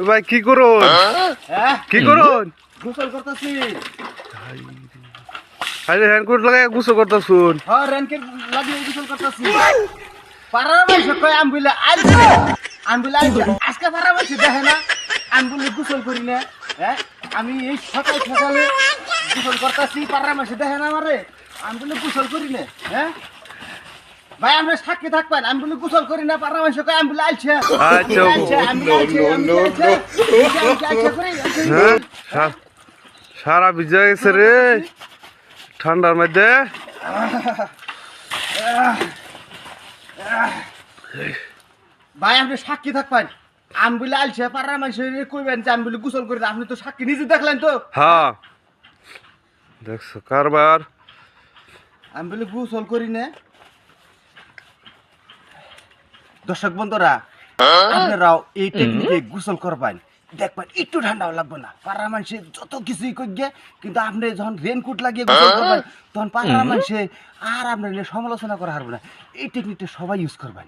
ভাই কি করুন কি করুন গোসল করতেছি। আরে রেনকোট লাগাই গুছো করতেছুন হ্যাঁ রেনকোট লাগিয়ে গোসল করতেছি। পাড়ার মানুষ কয় আম্বুলে আইছে আম্বুলে আইছে আজকে পাড়ার মানুষ দেখে না আম্বুলে গোসল করি না। হ্যাঁ আমি এই সকাল সকালে গোসল করতেছি, পাড়ার মানুষ দেখে না আমারে আম্বুলে গোসল করি না। হ্যাঁ ভাই আমরা সাক্ষী থাকবেন, আমি বলি গোসল করি না, পাড়ার মানুষ কয় আম্বুলে আইছে হ্যাঁ সারা ভিজে গেছে রে ঠান্ডার মধ্যে। ভাই আপনি সাক্ষী থাকবেন, আমি বলে আলছে পাড়ার মানুষ কইবেন যে আমি বলে গোসল করি না। আপনি তো সাক্ষী নিজে দেখলেন তো। হ্যাঁ দেখছো কারবার আমি বলে গোসল করি না। দর্শক বন্ধুরা আপনারাও এই টেকনিকে গোসল করবেন, দেখবেন একটু ঠান্ডাও লাগবে না। পাড়ার মানুষে যত কিছুই করবে, কিন্তু আপনি যখন রেনকোট লাগিয়ে গোসল করবেন তখন পাড়ার মানুষে আর আপনার সমালোচনা করা হারবে না। এই টেকনিকটা সবাই ইউজ করবেন।